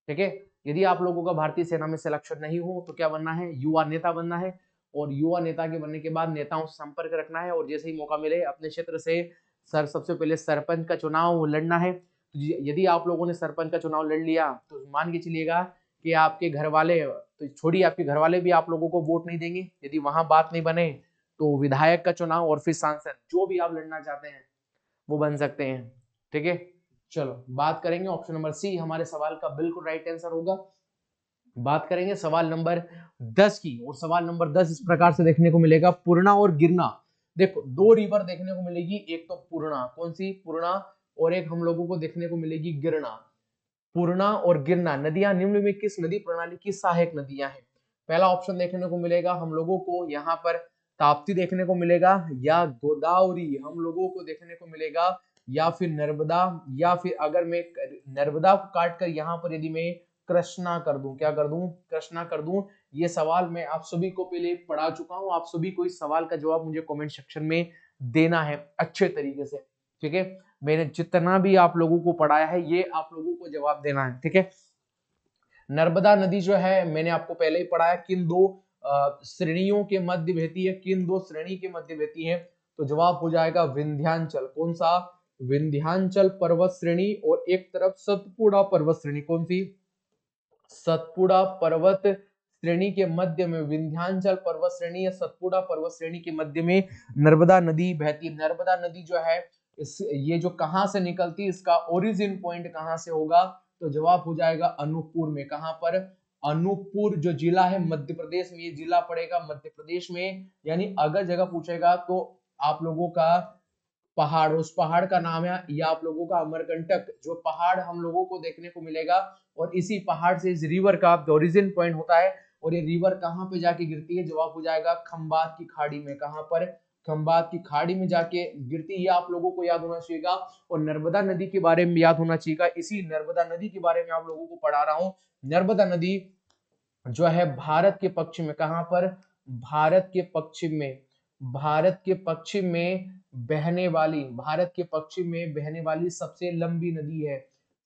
ठीक है। यदि आप लोगों का भारतीय सेना में सिलेक्शन नहीं हो तो क्या बनना है? युवा नेता बनना है। और युवा नेता के बनने के बाद नेताओं से संपर्क रखना है और जैसे ही मौका मिले अपने क्षेत्र से सबसे पहले सरपंच का चुनाव लड़ना है। तो यदि आप लोगों ने सरपंच का चुनाव लड़ लिया तो मान के चलिएगा कि आपके घर वाले, तो छोड़िए आपके घर वाले भी आप लोगों को वोट नहीं देंगे। यदि वहां बात नहीं बने तो विधायक का चुनाव और फिर सांसद, जो भी आप लड़ना चाहते हैं वो बन सकते हैं। ठीक है। चलो बात करेंगे ऑप्शन नंबर सी हमारे सवाल का बिल्कुल राइट आंसर होगा। बात करेंगे सवाल नंबर 10 की, और सवाल नंबर 10 इस प्रकार से देखने को मिलेगा, पूर्णा और गिरना। देखो दो रिवर देखने को मिलेगी, एक तो पूर्णा, कौन सी? पूर्णा, और एक हम लोगों को देखने को मिलेगी गिरना। पूर्णा और गिरना नदियां निम्न में किस नदी प्रणाली की सहायक नदियां हैं? पहला ऑप्शन देखने को मिलेगा हम लोगों को यहाँ पर ताप्ती देखने को मिलेगा, या गोदावरी हम लोगों को देखने को मिलेगा, या फिर नर्मदा, या फिर अगर मैं नर्मदा को काट कर यहाँ पर यदि मैं कृष्णा कर दूं, क्या कर दूं? कृष्णा कर दूं। ये सवाल मैं आप सभी को पहले पढ़ा चुका हूं। आप सभी को इस सवाल का जवाब मुझे कमेंट सेक्शन में देना है अच्छे तरीके से। ठीक है। मैंने जितना भी आप लोगों को पढ़ाया है ये आप लोगों को जवाब देना है। ठीक है। नर्मदा नदी जो है मैंने आपको पहले ही पढ़ाया किन दो श्रेणियों के मध्य बहती है, किन दो श्रेणी के मध्य बहती है? तो जवाब हो जाएगा विंध्याचल। कौन सा? विंध्याचल पर्वत श्रेणी, और एक तरफ सतपुड़ा पर्वत श्रेणी। कौन सी? सतपुड़ा पर्वत श्रेणी के मध्य में विंध्याचल पर्वत श्रेणी या सतपुड़ा पर्वत श्रेणी के मध्य में नर्मदा नदी बहती है। नर्मदा नदी जो है ये जो कहां से निकलती है, इसका ओरिजिन पॉइंट कहां से होगा? तो जवाब हो जाएगा अनूपपुर में। कहां पर? अनूपपुर जो जिला है मध्य प्रदेश में, ये जिला पड़ेगा मध्य प्रदेश में। यानी अगर जगह पूछेगा तो आप लोगों का पहाड़, उस पहाड़ का नाम है या आप लोगों का अमरकंटक, जो पहाड़ हम लोगों को देखने को मिलेगा, और इसी पहाड़ से इस रिवर का ओरिजिन पॉइंट होता है। और ये रिवर कहाँ पे जाके गिरती है? जवाब हो जाएगा खंबात की खाड़ी में। कहां पर? खंबात की खाड़ी में जाके गिरती है, आप लोगों को याद होना चाहिएगा। और नर्मदा नदी के बारे में याद होना चाहिएगा, इसी नर्मदा नदी के बारे में आप लोगों को पढ़ा रहा हूं। नर्मदा नदी जो है भारत के पश्चिम में, कहां पर? भारत के पश्चिम में, भारत के पश्चिम में बहने वाली, भारत के पश्चिम में बहने वाली सबसे लंबी नदी है।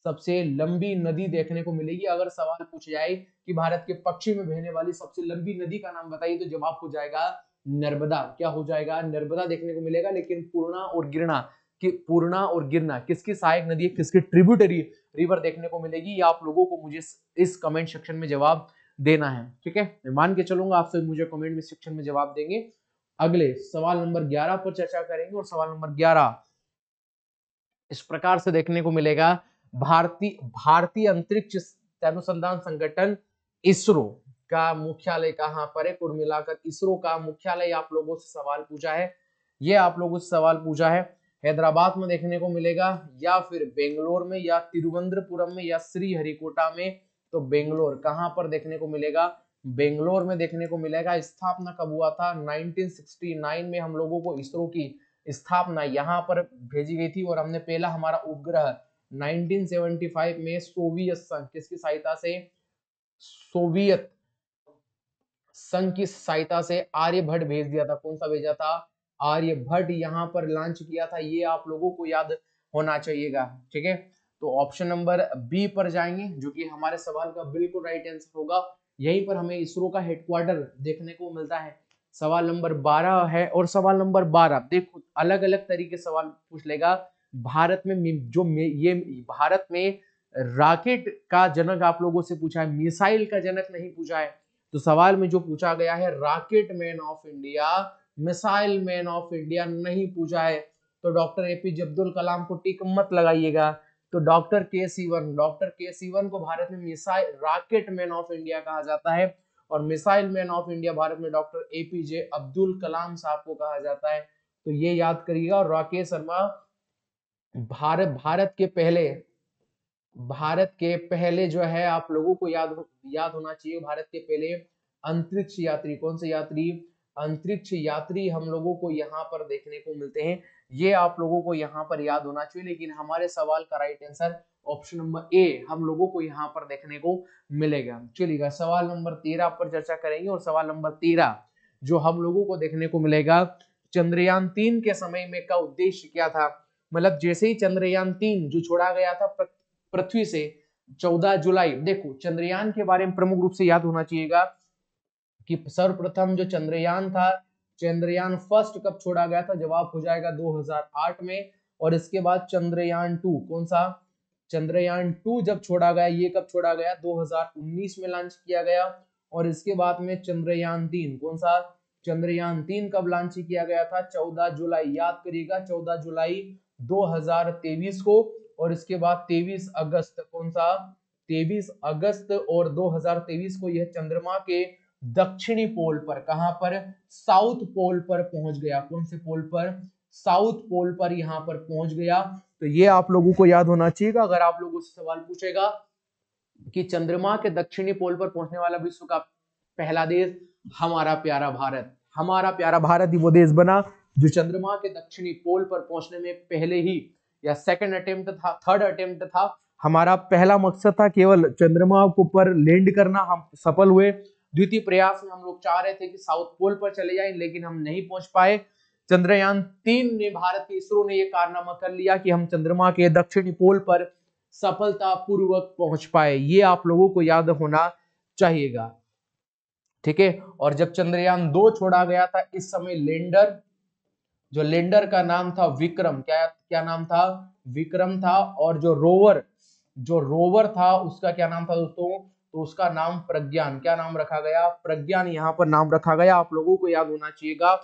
सबसे लंबी नदी देखने को मिलेगी। अगर सवाल पूछ जाए कि भारत के पश्चिम में बहने वाली सबसे लंबी नदी का नाम बताइए तो जवाब हो जाएगा नर्मदा। क्या हो जाएगा? नर्मदा देखने को मिलेगा। लेकिन पूर्णा और गिरना, कि पूर्णा और गिरना किसकी सहायक नदी है, किसकी ट्रिब्यूटरी रिवर देखने को मिलेगी, ये आप लोगों को मुझे इस कमेंट सेक्शन में जवाब देना है। ठीक है। मैं मान के चलूंगा आप सब मुझे कमेंट में सेक्शन में जवाब देंगे। अगले सवाल नंबर 11 पर चर्चा करेंगे, और सवाल नंबर 11 इस प्रकार से देखने को मिलेगा, भारतीय अंतरिक्ष अनुसंधान संगठन इसरो का मुख्यालय कहां पर है? कुल मिलाकर इसरो का मुख्यालय आप लोगों से सवाल पूछा है, ये आप लोगों से सवाल पूछा है, हैदराबाद में देखने को मिलेगा, या फिर बेंगलोर में, या तिरुवनंतपुरम में, या श्रीहरिकोटा में? तो बेंगलोर। कहां पर देखने को मिलेगा? बेंगलोर में देखने को मिलेगा। स्थापना कब हुआ था? 1969 में हम लोगों को इसरो की स्थापना यहाँ पर भेजी गई थी, और हमने पहला हमारा उपग्रह 1975 में सोवियत संघ, किसकी सहायता से? सोवियत संघ की सहायता से आर्यभट्ट भेज दिया था। कौन सा भेजा था? आर्यभट्ट यहाँ पर लॉन्च किया था। ये आप लोगों को याद होना चाहिएगा। ठीक है। तो ऑप्शन नंबर बी पर जाएंगे, जो कि हमारे सवाल का बिल्कुल राइट आंसर होगा। यहीं पर हमें इसरो का हेडक्वार्टर देखने को मिलता है। सवाल नंबर 12 है, और सवाल नंबर 12 देखो अलग अलग तरीके सवाल पूछ लेगा। भारत में ये भारत में रॉकेट का जनक आप लोगों से पूछा है, मिसाइल का जनक नहीं पूछा है। तो सवाल में जो पूछा गया है rocket man of India, missile man of India नहीं पूछा है। तो डॉक्टर एपीजे अब्दुल कलाम को टिक मत लगाइएगा। तो डॉक्टर के सीवन को भारत में missile rocket man of India कहा जाता है, और missile man of India Bharat में डॉक्टर एपीजे अब्दुल कलाम साहब को कहा जाता है। तो ये याद करिएगा। और राकेश शर्मा भारत के पहले जो है आप लोगों को याद होना चाहिए, भारत के पहले अंतरिक्ष यात्री। कौन से यात्री? अंतरिक्ष यात्री हम लोगों को यहाँ पर देखने को मिलते हैं। ये आप लोगों को यहाँ पर याद होना चाहिए, लेकिन हमारे सवाल का राइट आंसर ऑप्शन नंबर ए हम लोगों को यहाँ पर देखने को मिलेगा। चलिएगा सवाल नंबर 13 पर चर्चा करेंगे, और सवाल नंबर 13 जो हम लोगों को देखने को मिलेगा, चंद्रयान 3 के समय में का उद्देश्य क्या था। मतलब जैसे ही चंद्रयान 3 जो छोड़ा गया था पृथ्वी से 14 जुलाई, देखो चंद्रयान के बारे में प्रमुख रूप से याद होना चाहिएगा कि सर्वप्रथम जो चंद्रयान था, चंद्रयान फर्स्ट कब छोड़ा गया था, जवाब हो जाएगा 2008 में। और इसके बाद चंद्रयान 2, कौन सा, चंद्रयान 2 जब छोड़ा गया, ये कब छोड़ा गया, 2019 में लॉन्च किया गया। और इसके बाद में चंद्रयान 3, कौन सा, चंद्रयान 3 कब लॉन्च किया गया था, 14 जुलाई, याद करिएगा 14 जुलाई 2023 को। और इसके बाद 23 अगस्त, कौन सा, 23 अगस्त और 2023 को यह चंद्रमा के दक्षिणी पोल पर, कहां पर, साउथ पोल पर पहुंच गया। कौन से पोल पर, साउथ पोल पर यहां पर पहुंच गया। तो ये आप लोगों को याद होना चाहिए। अगर आप लोगों से सवाल पूछेगा कि चंद्रमा के दक्षिणी पोल पर पहुंचने वाला विश्व का पहला देश, हमारा प्यारा भारत, हमारा प्यारा भारत ही वो देश बना जो चंद्रमा के दक्षिणी पोल पर पहुंचने में पहले ही, या सेकंड अटेम्प्ट था, थर्ड अटेम्प्ट था, हमारा पहला मकसद था केवल चंद्रमा के ऊपर लैंड करना, हम सफल हुए। द्वितीय प्रयास में हम लोग चाह रहे थे कि साउथ पोल पर चले जाएं, लेकिन हम नहीं पहुंच पाए। चंद्रयान 3 ने, भारत के इसरो ने यह कारनामा कर लिया कि हम चंद्रमा के दक्षिणी पोल पर सफलतापूर्वक पहुंच पाए। ये आप लोगों को याद होना चाहिएगा, ठीक है। और जब चंद्रयान 2 छोड़ा गया था, इस समय लैंडर, जो लैंडर का नाम था विक्रम, क्या नाम था, विक्रम था। और जो रोवर था उसका क्या नाम था दोस्तों, तो उसका नाम प्रज्ञान, क्या नाम रखा गया, प्रज्ञान यहाँ पर नाम रखा गया, आप लोगों को याद होना चाहिएगा।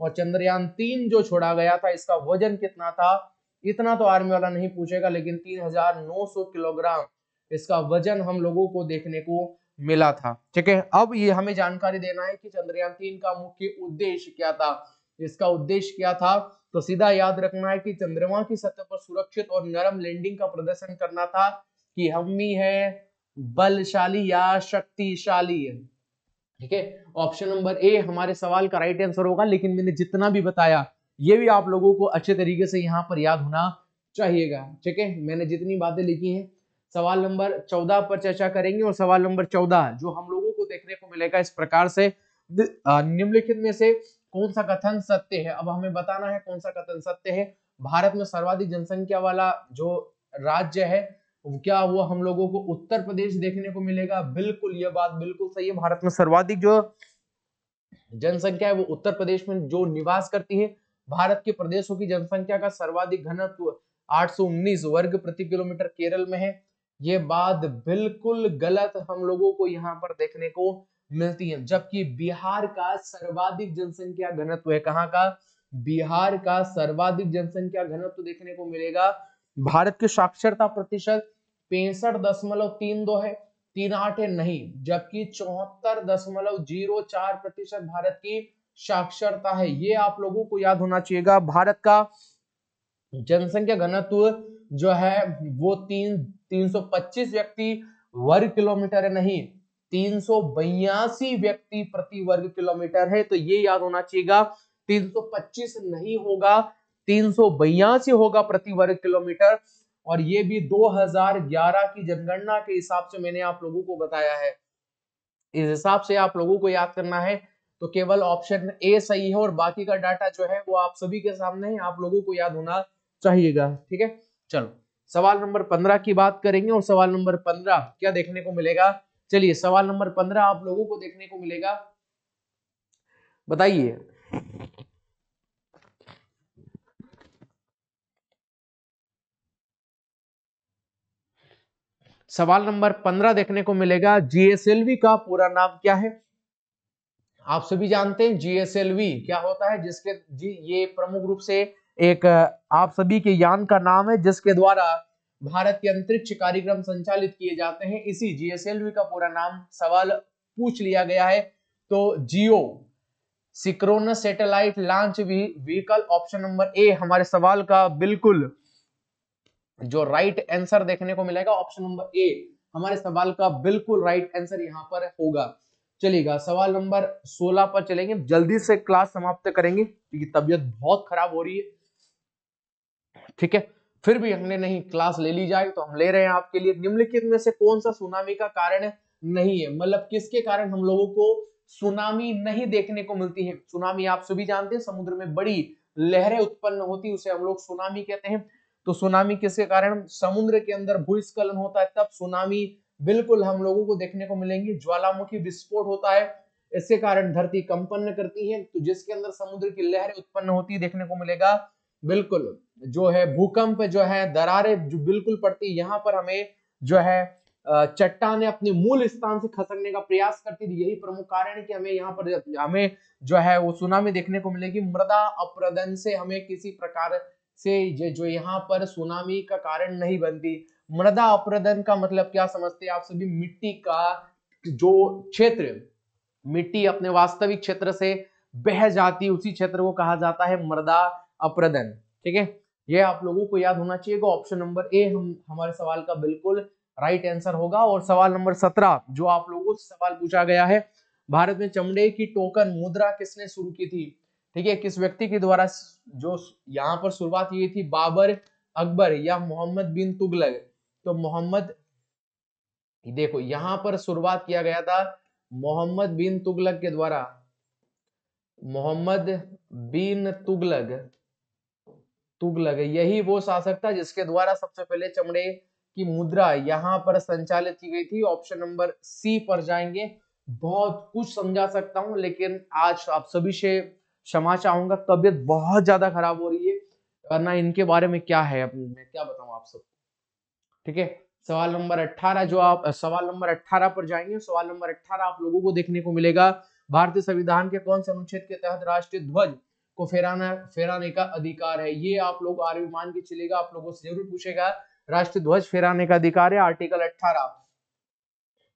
और चंद्रयान 3 जो छोड़ा गया था, इसका वजन कितना था, इतना तो आर्मी वाला नहीं पूछेगा, लेकिन 3900 किलोग्राम इसका वजन हम लोगों को देखने को मिला था, ठीक है। अब ये हमें जानकारी देना है कि चंद्रयान 3 का मुख्य उद्देश्य क्या था। इसका उद्देश्य क्या था, तो सीधा याद रखना है कि चंद्रमा की सतह पर सुरक्षित और नरम लैंडिंग का प्रदर्शन करना था, कि हम ही है बलशाली या शक्तिशाली, ठीक है। ऑप्शन नंबर ए हमारे सवाल का राइट आंसर होगा। लेकिन मैंने जितना भी बताया ये भी आप लोगों को अच्छे तरीके से यहाँ पर याद होना चाहिएगा, ठीक है। मैंने जितनी बातें लिखी हैं, सवाल नंबर 14 पर चर्चा करेंगे। और सवाल नंबर 14 जो हम लोगों को देखने को मिलेगा इस प्रकार से, निम्नलिखित में से कौन सा कथन सत्य है। अब हमें बताना है कौन सा कथन सत्य है। भारत में सर्वाधिक जनसंख्या वाला जो राज्य है, क्या वो हम लोगों को उत्तर प्रदेश देखने को मिलेगा। बिल्कुल, ये बात बिल्कुल सही है। भारत में सर्वाधिक जो जनसंख्या है वो उत्तर प्रदेश में जो निवास करती है। भारत के प्रदेशों की जनसंख्या का सर्वाधिक घनत्व 819 वर्ग प्रति किलोमीटर केरल में है। ये बात बिल्कुल गलत हम लोगों को यहाँ पर देखने को मिलती है, जबकि बिहार का सर्वाधिक जनसंख्या घनत्व है। कहाँ का, बिहार का सर्वाधिक जनसंख्या घनत्व देखने को मिलेगा। भारत की साक्षरता प्रतिशत 65.32 है, 38 है नहीं, जबकि 74.04% भारत की साक्षरता है। ये आप लोगों को याद होना चाहिएगा। भारत का जनसंख्या घनत्व जो है वो 325 व्यक्ति वर्ग किलोमीटर है, नहीं 382 व्यक्ति प्रति वर्ग किलोमीटर है। तो ये याद होना चाहिएगा, 325 नहीं होगा, 382 होगा प्रति वर्ग किलोमीटर। और ये भी 2011 की जनगणना के हिसाब से मैंने आप लोगों को बताया है। इस हिसाब से आप लोगों को याद करना है। तो केवल ऑप्शन ए सही है, और बाकी का डाटा जो है वो आप सभी के सामने है, आप लोगों को याद होना चाहिएगा, ठीक है। चलो सवाल नंबर 15 की बात करेंगे। और सवाल नंबर 15 क्या देखने को मिलेगा, चलिए सवाल नंबर 15 आप लोगों को देखने को मिलेगा, बताइए। सवाल नंबर 15 देखने को मिलेगा, जीएसएलवी का पूरा नाम क्या है। आप सभी जानते हैं जीएसएलवी क्या होता है, जिसके ये प्रमुख रूप से एक आप सभी के यान का नाम है जिसके द्वारा भारत के अंतरिक्ष कार्यक्रम संचालित किए जाते हैं। इसी जीएसएलवी का पूरा नाम सवाल पूछ लिया गया है। तो geosynchronous satellite launch vehicle, option number A हमारे सवाल का बिल्कुल जो राइट आंसर देखने को मिलेगा। ऑप्शन नंबर ए हमारे सवाल का बिल्कुल राइट आंसर यहाँ पर होगा। चलिएगा सवाल नंबर 16 पर चलेंगे, जल्दी से क्लास समाप्त करेंगे क्योंकि तबीयत बहुत खराब हो रही है, ठीक है। फिर भी हमने नहीं क्लास ले ली जाए तो हम ले रहे हैं आपके लिए। निम्नलिखित में से कौन सा सुनामी का कारण नहीं है, मतलब किसके कारण हम लोगों को सुनामी नहीं देखने को मिलती है। सुनामी आप सभी जानते हैं, समुद्र में बड़ी लहरें उत्पन्न होती है, उसे हम लोग सुनामी कहते हैं। तो सुनामी किसके कारण, समुद्र के अंदर भूस्खलन होता है तब सुनामी बिल्कुल हम लोगों को देखने को मिलेंगे। ज्वालामुखी विस्फोट होता है, इसके कारण धरती कंपन करती है, तो जिसके अंदर समुद्र की लहरें उत्पन्न होती है देखने को मिलेगा। बिल्कुल जो है भूकंप जो है, दरारें जो बिल्कुल पड़ती, यहाँ पर हमें जो है चट्टाने अपने मूल स्थान से खसकने का प्रयास करती थी। यही प्रमुख कारण है कि हमें यहाँ पर हमें जो है वो सुनामी देखने को मिलेगी। मृदा अपरदन से हमें किसी प्रकार से जो यहाँ पर सुनामी का कारण नहीं बनती। मृदा अपरदन का मतलब क्या समझते हैं आप सभी, मिट्टी का जो क्षेत्र, मिट्टी अपने वास्तविक क्षेत्र से बह जाती, उसी क्षेत्र को कहा जाता है मृदा अपरदन, ठीक है। ये आप लोगों को याद होना चाहिए। ऑप्शन नंबर ए हमारे सवाल का बिल्कुल राइट आंसर होगा। और सवाल नंबर 17 जो आप लोगों से सवाल पूछा गया है, भारत में चमड़े की टोकन मुद्रा किसने शुरू की थी, ठीक है। किस व्यक्ति के द्वारा जो यहाँ पर शुरुआत की थी, बाबर, अकबर या मोहम्मद बिन तुगलक। तो मोहम्मद, देखो यहाँ पर शुरुआत किया गया था मोहम्मद बिन तुगलक के द्वारा। मोहम्मद बिन तुगलक यही वो शासक था जिसके द्वारा सबसे पहले चमड़े की मुद्रा यहाँ पर संचालित की गई थी। ऑप्शन नंबर सी पर जाएंगे। बहुत कुछ समझा सकता हूं लेकिन आज आप सभी से क्षमा चाहूंगा, तबीयत बहुत ज्यादा खराब हो रही है, वरना इनके बारे में क्या है, अब मैं क्या बताऊं आप सब, ठीक है। सवाल नंबर 18 जो आप सवाल नंबर 18 पर जाएंगे, सवाल नंबर 18 आप लोगों को देखने को मिलेगा, भारतीय संविधान के कौन से अनुच्छेद के तहत राष्ट्रीय ध्वज को फहराने का अधिकार है। ये आप लोग आर्मी मान के चलेगा, आप लोगों से जरूर पूछेगा। राष्ट्रीय ध्वज फहराने का अधिकार है आर्टिकल 18,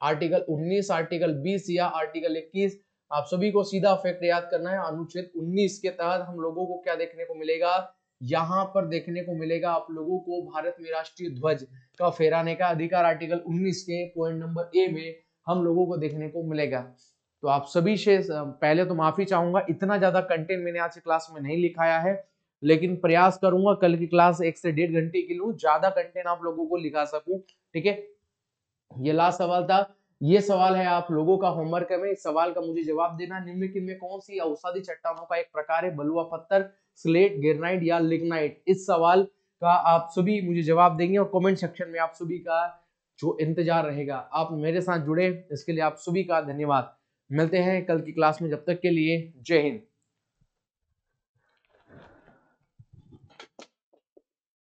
आर्टिकल 19, आर्टिकल 20 या आर्टिकल 21। आप सभी को सीधा फैक्ट याद करना है। अनुच्छेद 19 के तहत हम लोगों को क्या देखने को मिलेगा, यहाँ पर देखने को मिलेगा आप लोगों को भारत में राष्ट्रीय ध्वज का फहराने का अधिकार। आर्टिकल 19 के पॉइंट नंबर ए में हम लोगों को देखने को मिलेगा। तो आप सभी से पहले तो माफी चाहूंगा, इतना ज्यादा कंटेंट मैंने आज की क्लास में नहीं लिखाया है, लेकिन प्रयास करूंगा कल की क्लास 1 से 1.5 घंटे की लूं, ज्यादा कंटेंट आप लोगों को लिखा सकूं, ठीक है। ये लास्ट सवाल था। ये सवाल है आप लोगों का होमवर्क में, इस सवाल का मुझे जवाब देना। निम्नलिखित में कौन सी औषधि चट्टानों का एक प्रकार है, बलुआ पत्थर, स्लेट, ग्रेनाइट या लिग्नाइट। इस सवाल का आप सभी मुझे जवाब देंगे और कमेंट सेक्शन में आप सभी का जो इंतजार रहेगा, आप मेरे साथ जुड़े इसके लिए आप सभी का धन्यवाद। मिलते हैं कल की क्लास में, जब तक के लिए जय हिंद।